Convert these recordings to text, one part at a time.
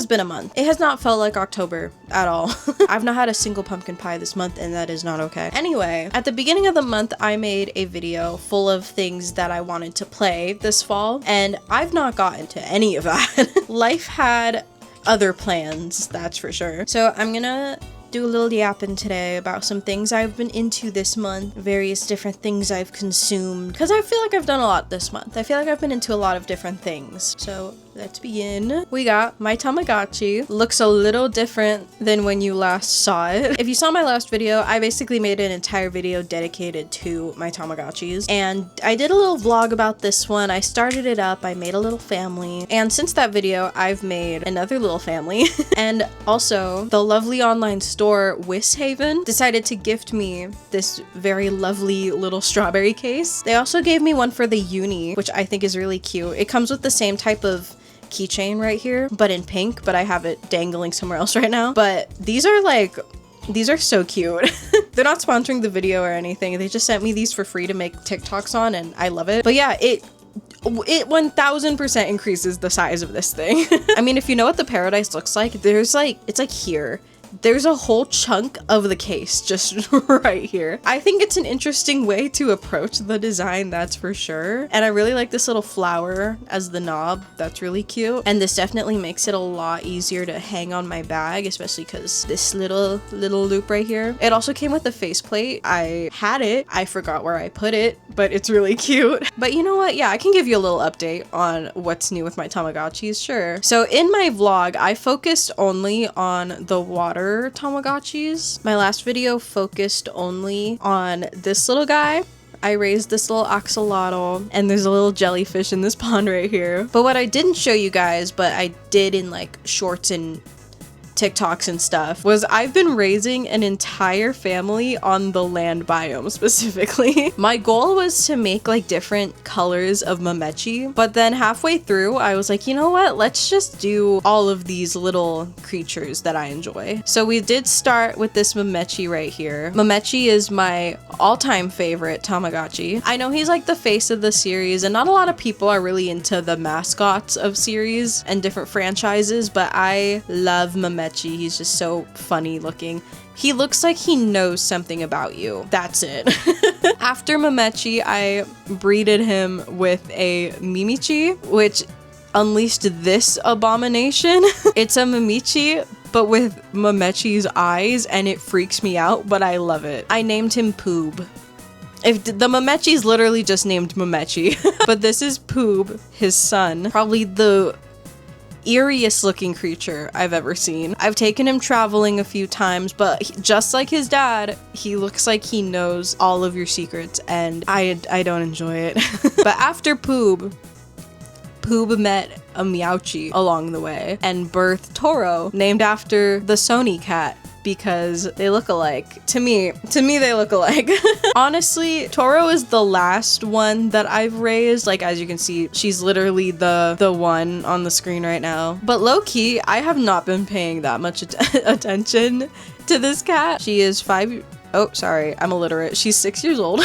has been a month. It has not felt like October at all. I've not had a single pumpkin pie this month, and that is not okay. Anyway, at the beginning of the month, I made a video full of things that I wanted to play this fall, and I've not gotten to any of that. Life had other plans, that's for sure. So I'm gonna do a little yapping today about some things I've been into this month, various different things I've consumed, because I feel like I've done a lot this month. I feel like I've been into a lot of different things. So let's begin. We got my Tamagotchi. Looks a little different than when you last saw it. If you saw my last video, I basically made an entire video dedicated to my Tamagotchis, and I did a little vlog about this one. I started it up, I made a little family, and since that video, I've made another little family. And also, the lovely online store Wisshaven decided to gift me this very lovely little strawberry case. They also gave me one for the uni, which I think is really cute. It comes with the same type of keychain right here, but in pink, but I have it dangling somewhere else right now. But these are so cute. They're not sponsoring the video or anything. They just sent me these for free to make TikToks on, and I love it. But yeah, it 1000% increases the size of this thing. I mean, if you know what the paradise looks like, it's like here. There's a whole chunk of the case just right here. I think it's an interesting way to approach the design, that's for sure. And I really like this little flower as the knob. That's really cute. And this definitely makes it a lot easier to hang on my bag, especially because this little loop right here. It also came with a faceplate. I had it. I forgot where I put it, but it's really cute. But you know what? Yeah, I can give you a little update on what's new with my Tamagotchis, sure. So in my vlog, I focused only on the water Tamagotchis. My last video focused only on this little guy. I raised this little axolotl, and there's a little jellyfish in this pond right here. But what I didn't show you guys, but I did in like shorts and TikToks and stuff, was I've been raising an entire family on the land biome specifically. My goal was to make like different colors of Mamechi, but then halfway through I was like, you know what, let's just do all of these little creatures that I enjoy. So we did start with this Mamechi right here. Mamechi is my all-time favorite Tamagotchi. I know he's like the face of the series, and not a lot of people are really into the mascots of series and different franchises, but I love Mamechi. He's just so funny looking. He looks like he knows something about you. That's it. After Mamechi, I breeded him with a Mimichi, which unleashed this abomination. It's a Mimichi, but with Mamechi's eyes, and it freaks me out, but I love it. I named him Poob. If the Mamechi's literally just named Mamechi, but this is Poob, his son. Probably the eeriest looking creature I've ever seen. I've taken him traveling a few times, but just like his dad, he looks like he knows all of your secrets, and I don't enjoy it. But after Poob met a Meowchi along the way and birthed Toro, named after the Sony cat, because they look alike. To me they look alike. Honestly, Toro is the last one that I've raised. Like, as you can see, she's literally the one on the screen right now. But low-key, I have not been paying that much attention to this cat. She is I'm illiterate. She's 6 years old.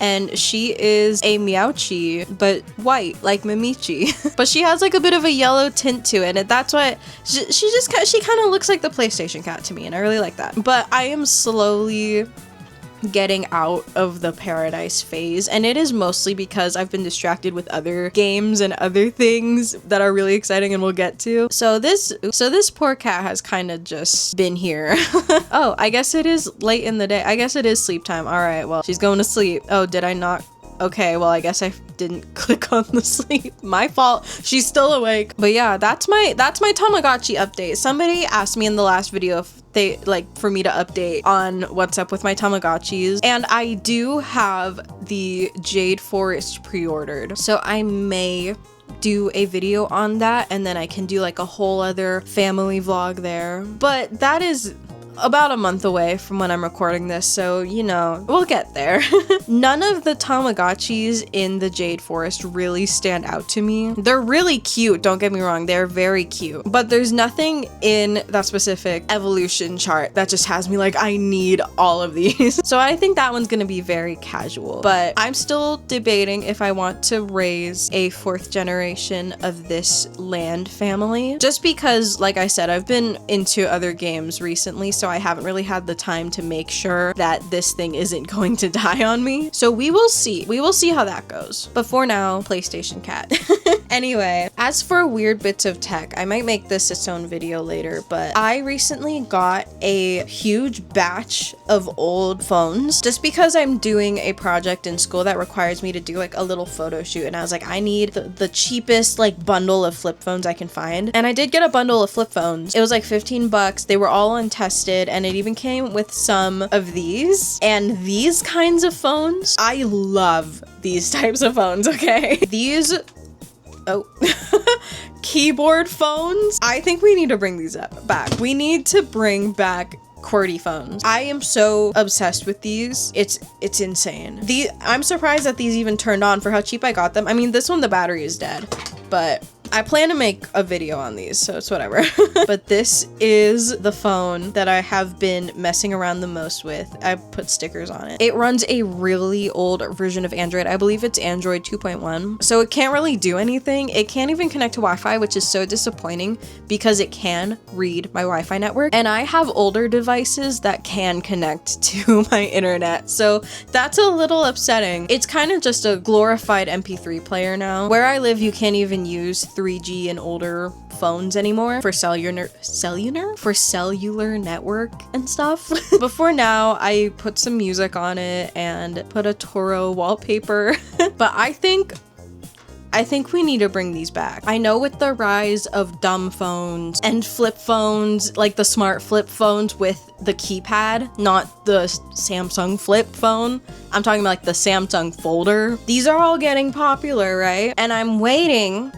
And she is a Meowchi, but white, like Mimichi. But she has like a bit of a yellow tint to it, and that's why she kind of looks like the PlayStation cat to me, and I really like that. But I am slowly getting out of the paradise phase, and it is mostly because I've been distracted with other games and other things that are really exciting and we'll get to. So this poor cat has kind of just been here. Oh, I guess it is late in the day. I guess it is sleep time. All right, well, she's going to sleep. Oh, did I not? Okay, well, I guess I didn't click on the sleep. My fault. She's still awake. But yeah, that's my Tamagotchi update. Somebody asked me in the last video if they for me to update on what's up with my Tamagotchis, and I do have the Jade Forest pre-ordered, so I may do a video on that, and then I can do like a whole other family vlog there. But that is about a month away from when I'm recording this, so you know, we'll get there. None of the Tamagotchis in the Jade Forest really stand out to me. They're really cute, don't get me wrong, they're very cute, but there's nothing in that specific evolution chart that just has me like, I need all of these. So I think that one's gonna be very casual, but I'm still debating if I want to raise a 4th generation of this land family, just because, like I said, I've been into other games recently, so I haven't really had the time to make sure that this thing isn't going to die on me. So we will see. We will see how that goes. But for now, PlayStation cat. Anyway, as for weird bits of tech, I might make this its own video later, but I recently got a huge batch of old phones just because I'm doing a project in school that requires me to do like a little photo shoot, and I was like, I need the cheapest like bundle of flip phones I can find. And I did get a bundle of flip phones. It was like 15 bucks. They were all untested, and it even came with some of these. And these kinds of phones, I love these types of phones, okay? These keyboard phones, I think we need to bring these back. We need to bring back QWERTY phones. I am so obsessed with these. It's insane. I'm surprised that these even turned on for how cheap I got them. I mean, this one, the battery is dead, but I plan to make a video on these, so it's whatever. But this is the phone that I have been messing around the most with. I put stickers on it. It runs a really old version of Android. I believe it's Android 2.1. So it can't really do anything. It can't even connect to Wi-Fi, which is so disappointing because it can read my Wi-Fi network. And I have older devices that can connect to my internet. So that's a little upsetting. It's kind of just a glorified MP3 player now. Where I live, you can't even use 3G and older phones anymore for cellular network and stuff. But for now, I put some music on it and put a tourrrr wallpaper. But I think we need to bring these back. I know with the rise of dumb phones and flip phones, like the smart flip phones with the keypad, not the Samsung flip phone. I'm talking about like the Samsung folder. These are all getting popular, right? And I'm waiting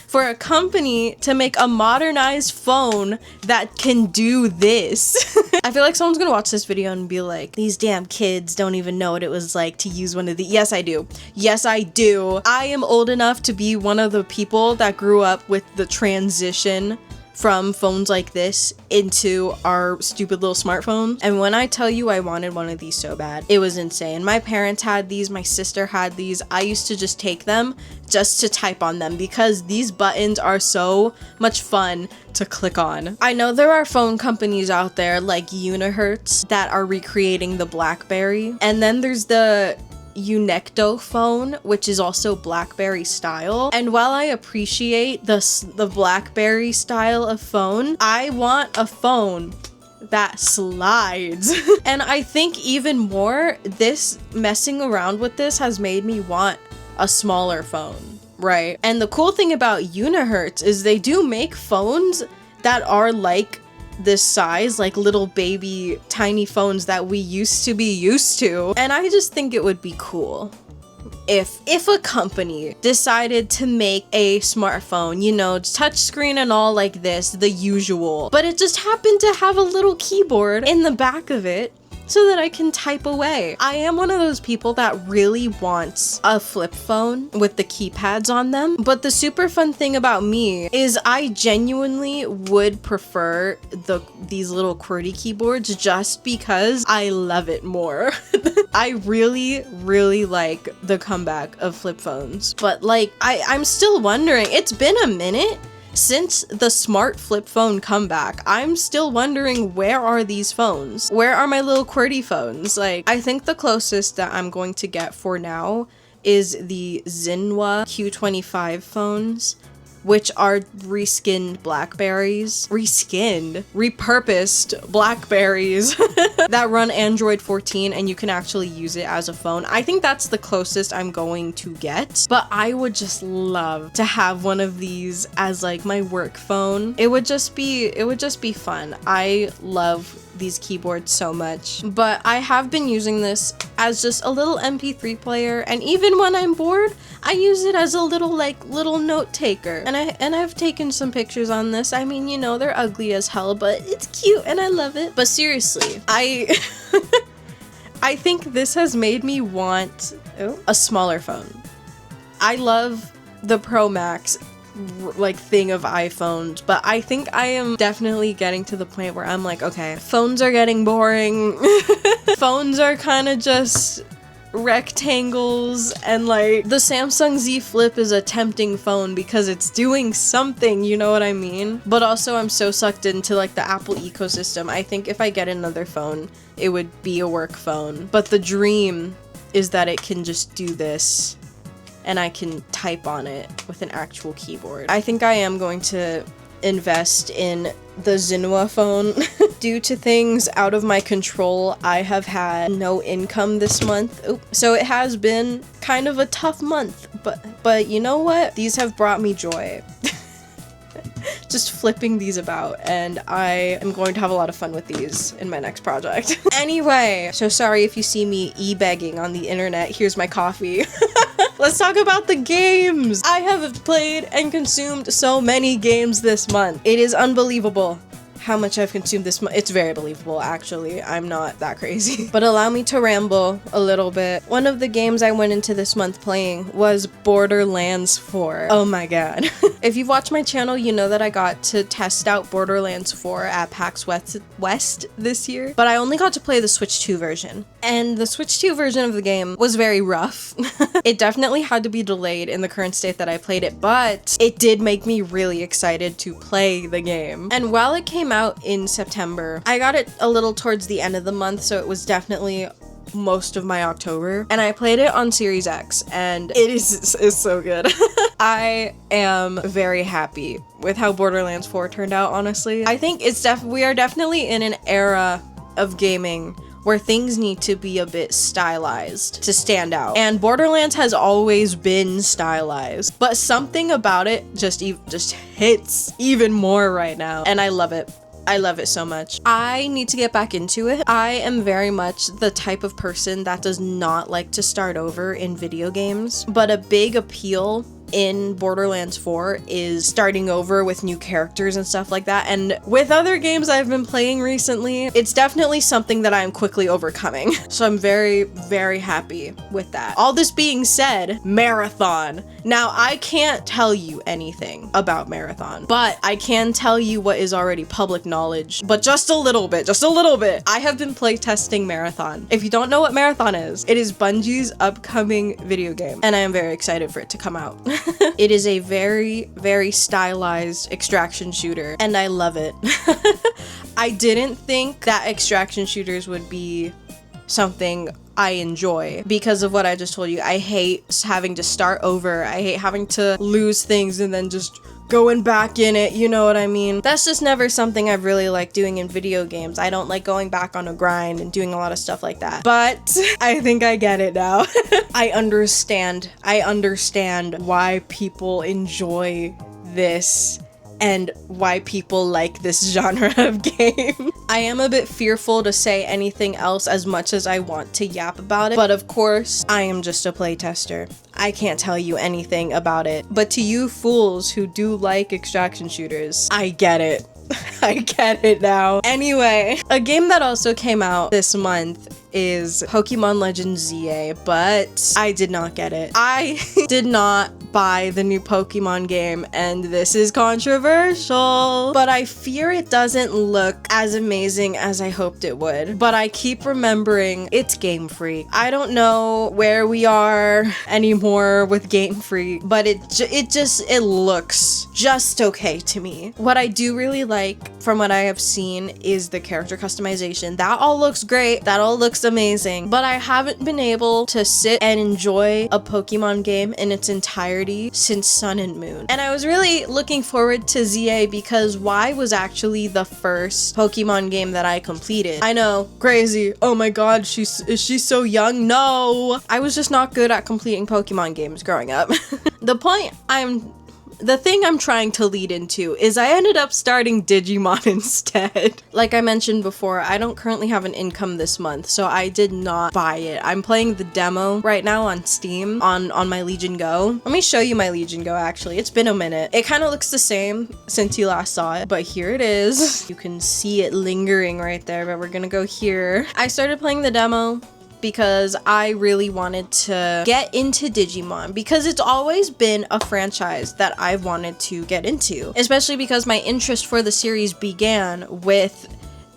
for a company to make a modernized phone that can do this. I feel like someone's gonna watch this video and be like, these damn kids don't even know what it was like to use one of these. Yes, I do. Yes, I do. I am old enough to be one of the people that grew up with the transition from phones like this into our stupid little smartphones. And when I tell you I wanted one of these so bad, it was insane. My parents had these, my sister had these. I used to just take them just to type on them because these buttons are so much fun to click on. I know there are phone companies out there like Unihertz that are recreating the BlackBerry. And then there's the Unecto phone, which is also BlackBerry style. And while I appreciate the BlackBerry style of phone, I want a phone that slides. And I think even more, this messing around with this has made me want a smaller phone, right? And the cool thing about Unihertz is they do make phones that are like this size, like little baby tiny phones that we used to be used to. And I just think it would be cool if a company decided to make a smartphone, you know, touchscreen and all like this, the usual, but it just happened to have a little keyboard in the back of it so that I can type away. I am one of those people that really wants a flip phone with the keypads on them. But the super fun thing about me is I genuinely would prefer these little QWERTY keyboards just because I love it more. I really, really like the comeback of flip phones. But like, I'm still wondering, it's been a minute since the smart flip phone comeback. I'm still wondering, where are these phones? Where are my little QWERTY phones? Like, I think the closest that I'm going to get for now is the Zinwa Q25 phones, which are reskinned Blackberries. Repurposed Blackberries that run Android 14 and you can actually use it as a phone. I think that's the closest I'm going to get, but I would just love to have one of these as like my work phone. It would just be fun. I love these keyboards so much. But I have been using this as just a little MP3 player, and even when I'm bored, I use it as a little note taker. And I've taken some pictures on this. I mean, you know, they're ugly as hell, but it's cute and I love it. But seriously, I think this has made me want a smaller phone. I love the Pro Max thing of iPhones, but I think I am definitely getting to the point where I'm like, okay, phones are getting boring. Phones are kind of just rectangles, and like the Samsung Z Flip is a tempting phone because it's doing something, you know what I mean? But also I'm so sucked into like the Apple ecosystem. I think if I get another phone, it would be a work phone. But the dream is that it can just do this and I can type on it with an actual keyboard. I think I am going to invest in the Zinua phone. Due to things out of my control, I have had no income this month. So it has been kind of a tough month, but you know what? These have brought me joy. Just flipping these about, and I am going to have a lot of fun with these in my next project. Anyway, so sorry if you see me e-begging on the internet. Here's my coffee. Let's talk about the games! I have played and consumed so many games this month. It is unbelievable how much I've consumed this month. It's very believable, actually. I'm not that crazy. But allow me to ramble a little bit. One of the games I went into this month playing was Borderlands 4. Oh my god. If you've watched my channel, you know that I got to test out Borderlands 4 at PAX West this year, but I only got to play the Switch 2 version. And the Switch 2 version of the game was very rough. It definitely had to be delayed in the current state that I played it, but it did make me really excited to play the game. And while it came out in September, I got it a little towards the end of the month, so it was definitely most of my October, and I played it on Series X, and it's so good. I am very happy with how Borderlands 4 turned out, honestly. I think we are definitely in an era of gaming where things need to be a bit stylized to stand out. And Borderlands has always been stylized, but something about it just hits even more right now, and I love it. I love it so much. I need to get back into it. I am very much the type of person that does not like to start over in video games, but a big appeal in Borderlands 4 is starting over with new characters and stuff like that. And with other games I've been playing recently, it's definitely something that I'm quickly overcoming. So I'm very, very happy with that. All this being said, Marathon. Now, I can't tell you anything about Marathon, but I can tell you what is already public knowledge, but just a little bit. I have been playtesting Marathon. If you don't know what Marathon is, it is Bungie's upcoming video game, and I am very excited for it to come out. It is a very, very stylized extraction shooter, and I love it. I didn't think that extraction shooters would be something I enjoy because of what I just told you. I hate having to start over. I hate having to lose things and then just going back in it, you know what I mean? That's just never something I've really liked doing in video games. I don't like going back on a grind and doing a lot of stuff like that. But I think I get it now. I understand why people enjoy this and why people like this genre of game. I am a bit fearful to say anything else as much as I want to yap about it, but of course, I am just a playtester. I can't tell you anything about it. But to you fools who do like extraction shooters, I get it. I get it now. Anyway, a game that also came out this month is Pokemon Legends ZA, but I did not get it. I did not buy the new Pokemon game, and this is controversial, but I fear it doesn't look as amazing as I hoped it would. But I keep remembering it's Game Freak. I don't know where we are anymore with Game Freak, but it looks just okay to me. What I do really like from what I have seen is the character customization. That all looks great. That all looks amazing, but I haven't been able to sit and enjoy a Pokemon game in its entirety since Sun and Moon. And I was really looking forward to ZA because Y was actually the first Pokemon game that I completed. I know, crazy. Oh my god, is she so young? No! I was just not good at completing Pokemon games growing up. The point I'm the thing I'm trying to lead into is I ended up starting Digimon instead. Like I mentioned before, I don't currently have an income this month, so I did not buy it. I'm playing the demo right now on Steam on my Legion Go. Let me show you my Legion Go actually. It's been a minute. It kind of looks the same since you last saw it, but here it is. You can see it lingering right there, but we're gonna go here. I started playing the demo because I really wanted to get into Digimon because it's always been a franchise that I've wanted to get into, especially because my interest for the series began with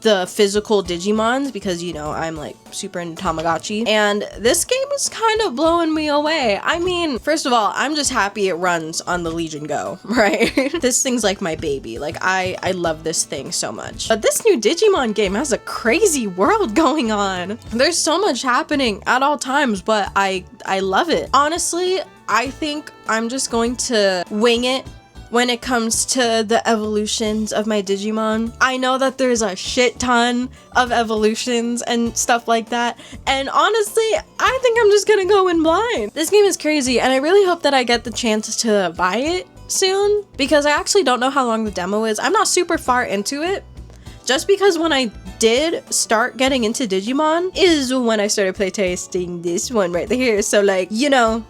the physical Digimons because, you know, I'm like super into Tamagotchi, and this game is kind of blowing me away. I mean, first of all, I'm just happy it runs on the Legion Go, right? This thing's like my baby. Like I love this thing so much. But this new Digimon game has a crazy world going on. There's so much happening at all times, but I love it. Honestly, I think I'm just going to wing it when it comes to the evolutions of my Digimon. I know that there's a shit ton of evolutions and stuff like that, and honestly, I think I'm just gonna go in blind. This game is crazy, and I really hope that I get the chance to buy it soon, because I actually don't know how long the demo is. I'm not super far into it, just because when I did start getting into Digimon is when I started playtesting this one right here, so like, you know.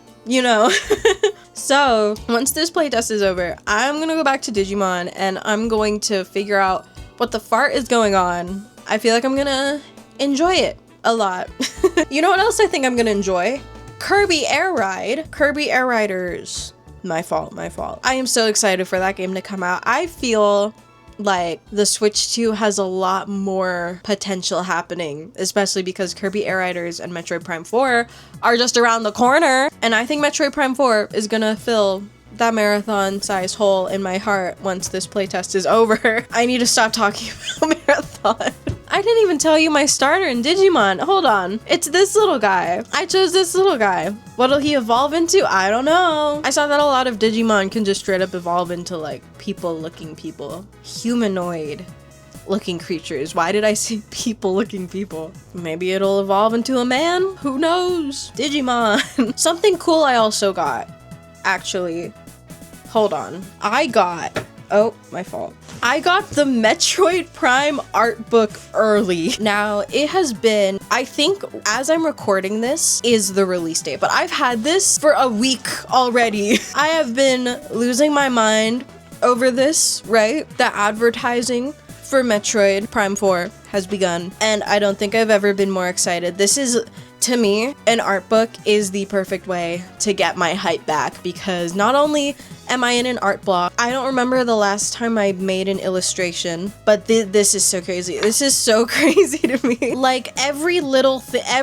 So once this playtest is over, I'm gonna go back to Digimon and I'm going to figure out what the fart is going on. I feel like I'm gonna enjoy it a lot. You know what else I think I'm gonna enjoy? Kirby Air Ride. Kirby Air Riders. My fault. I am so excited for that game to come out. I feel like the Switch 2 has a lot more potential happening, especially because Kirby Air Riders and Metroid Prime 4 are just around the corner, and I think Metroid Prime 4 is gonna fill that marathon-sized hole in my heart once this playtest is over. I need to stop talking about marathon. I didn't even tell you my starter in Digimon. Hold on. It's this little guy. I chose this little guy. What'll he evolve into? I don't know. I saw that a lot of Digimon can just straight up evolve into like people-looking people. Humanoid-looking creatures. Why did I say people-looking people? Maybe it'll evolve into a man? Who knows? Digimon. Something cool I also got, actually. Hold on. Oh, my fault. I got the Metroid Prime art book early. Now, it has been, I think, as I'm recording this, is the release date, but I've had this for a week already. I have been losing my mind over this, right? The advertising for Metroid Prime 4 has begun, and I don't think I've ever been more excited. This is, to me, an art book is the perfect way to get my hype back, because not only am I in an art block, I don't remember the last time I made an illustration, but this is so crazy. This is so crazy to me. Like every little thing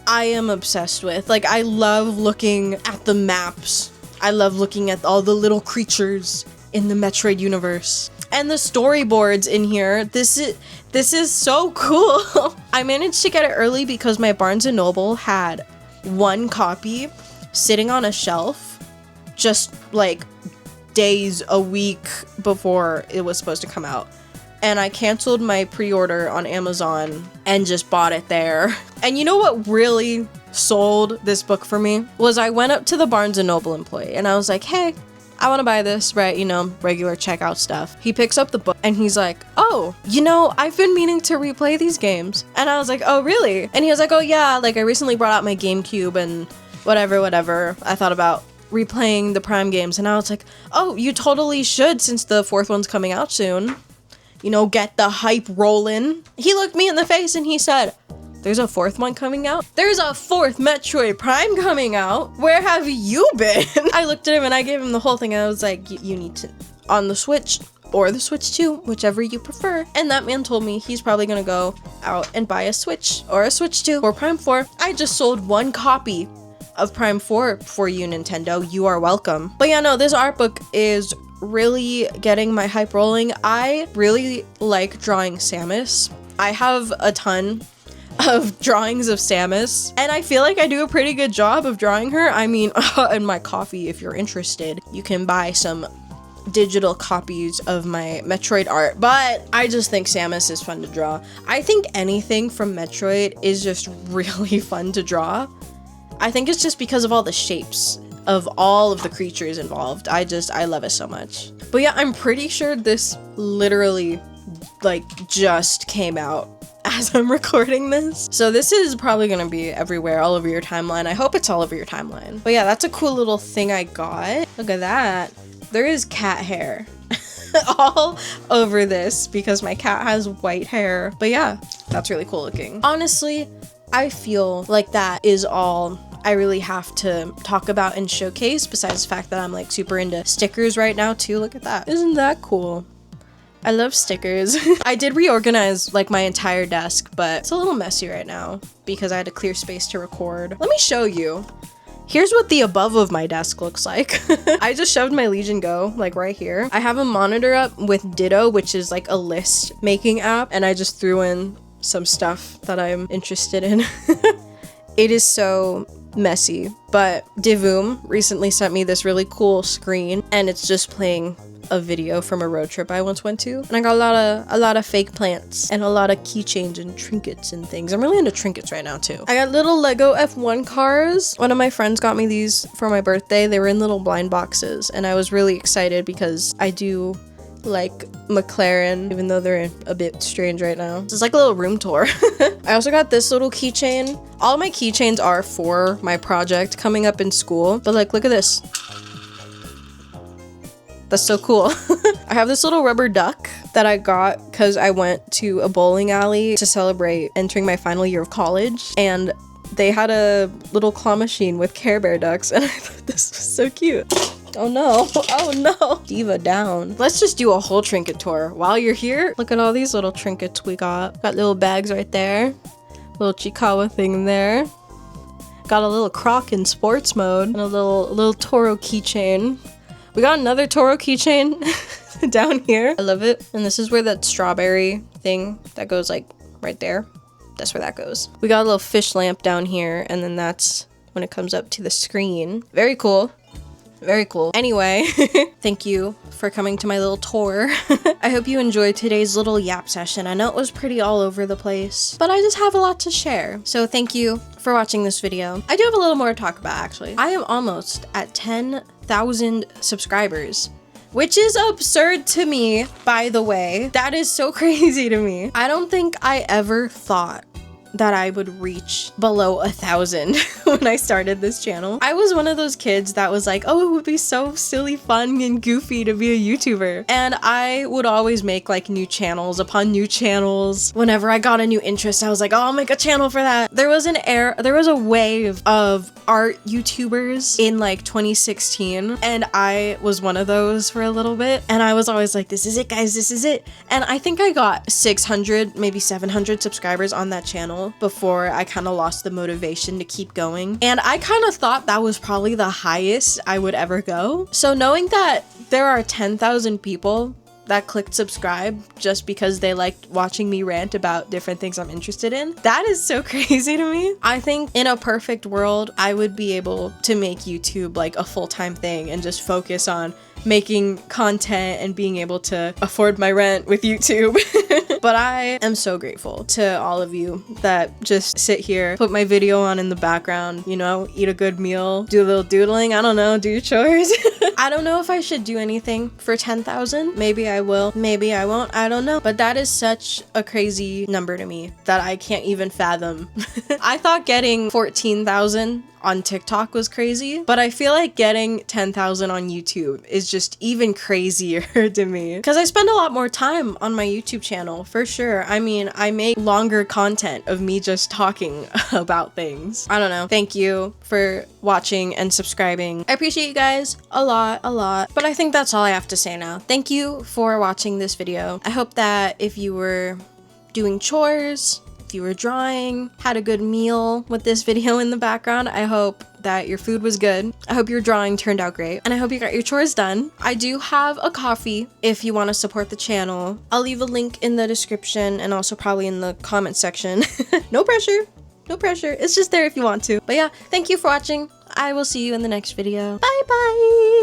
I am obsessed with. Like I love looking at the maps. I love looking at all the little creatures in the Metroid universe. And the storyboards in here, this is so cool. I managed to get it early because my Barnes & Noble had one copy sitting on a shelf just like days, a week before it was supposed to come out. And I canceled my pre-order on Amazon and just bought it there. And you know what really sold this book for me? Was I went up to the Barnes & Noble employee and I was like, hey, I want to buy this, right? You know, regular checkout stuff. He picks up the book and he's like, oh, you know, I've been meaning to replay these games. And I was like, oh, really? And he was like, oh, yeah, like I recently brought out my GameCube and whatever. I thought about replaying the Prime games. And I was like, oh, you totally should since the fourth one's coming out soon. You know, get the hype rolling. He looked me in the face and he said, there's a fourth one coming out? There's a fourth Metroid Prime coming out? Where have you been? I looked at him and I gave him the whole thing. And I was like, you need to, on the Switch or the Switch 2, whichever you prefer. And that man told me he's probably gonna go out and buy a Switch or a Switch 2 or Prime 4. I just sold one copy of Prime 4 for you, Nintendo. You are welcome. But yeah, no, this art book is really getting my hype rolling. I really like drawing Samus. I have a ton of drawings of Samus, and I feel like I do a pretty good job of drawing her. I mean, in my coffee, if you're interested, you can buy some digital copies of my Metroid art, but I just think Samus is fun to draw. I think anything from Metroid is just really fun to draw. I think it's just because of all the shapes of all of the creatures involved. I love it so much. But yeah, I'm pretty sure this literally like just came out as I'm recording this. So this is probably gonna be everywhere, all over your timeline. I hope it's all over your timeline. But yeah, that's a cool little thing I got. Look at that. There is cat hair all over this because my cat has white hair. But yeah, that's really cool looking. Honestly, I feel like that is all I really have to talk about and showcase, besides the fact that I'm like super into stickers right now too. Look at that. Isn't that cool? I love stickers. I did reorganize like my entire desk, but it's a little messy right now because I had to clear space to record. Let me show you. Here's what the above of my desk looks like. I just shoved my Legion Go like right here. I have a monitor up with Ditto, which is like a list making app, and I just threw in some stuff that I'm interested in. It is so messy, but Divoom recently sent me this really cool screen, and it's just playing a video from a road trip I once went to, and I got a lot of fake plants and a lot of keychains and trinkets and things. I'm really into trinkets right now too. I got little Lego F1 cars. One of my friends got me these for my birthday. They were in little blind boxes, and I was really excited because I do like McLaren, even though they're a bit strange right now. It's like a little room tour. I also got this little keychain. All of my keychains are for my project coming up in school, but like, look at this. That's so cool. I have this little rubber duck that I got because I went to a bowling alley to celebrate entering my final year of college, and they had a little claw machine with Care Bear ducks, and I thought this was so cute. Oh no, oh no. Diva down. Let's just do a whole trinket tour. While you're here, look at all these little trinkets we got. Got little bags right there. Little Chikawa thing there. Got a little croc in sports mode, and a little Toro keychain. We got another Toro keychain down here. I love it. And this is where that strawberry thing that goes like right there. That's where that goes. We got a little fish lamp down here, and then that's when it comes up to the screen. Very cool. Very cool. Anyway, thank you for coming to my little tour. I hope you enjoyed today's little yap session. I know it was pretty all over the place, but I just have a lot to share. So thank you for watching this video. I do have a little more to talk about actually. I am almost at 10,000 subscribers, which is absurd to me, by the way. That is so crazy to me. I don't think I ever thought that I would reach below 1,000 when I started this channel. I was one of those kids that was like, oh, it would be so silly, fun, and goofy to be a YouTuber. And I would always make like new channels upon new channels. Whenever I got a new interest, I was like, oh, I'll make a channel for that. There was a wave of art YouTubers in like 2016, and I was one of those for a little bit. And I was always like, this is it, guys, this is it. And I think I got 600, maybe 700 subscribers on that channel before I kind of lost the motivation to keep going. And I kind of thought that was probably the highest I would ever go. So knowing that there are 10,000 people that clicked subscribe just because they liked watching me rant about different things I'm interested in, that is so crazy to me. I think in a perfect world, I would be able to make YouTube like a full-time thing and just focus on making content and being able to afford my rent with YouTube. But I am so grateful to all of you that just sit here, put my video on in the background, you know, eat a good meal, do a little doodling, I don't know, do chores. I don't know if I should do anything for 10,000. Maybe I will, maybe I won't, I don't know. But that is such a crazy number to me that I can't even fathom. I thought getting 14,000 on TikTok was crazy, but I feel like getting 10,000 on YouTube is just even crazier to me because I spend a lot more time on my YouTube channel for sure. I mean, I make longer content of me just talking about things. I don't know. Thank you for watching and subscribing. I appreciate you guys a lot, but I think that's all I have to say now. Thank you for watching this video. I hope that if you were doing chores, if you were drawing, had a good meal with this video in the background, I hope that your food was good. I hope your drawing turned out great, and I hope you got your chores done. I do have a coffee if you want to support the channel. I'll leave a link in the description and also probably in the comment section. No pressure, no pressure. It's just there if you want to. But yeah, thank you for watching. I will see you in the next video. Bye bye.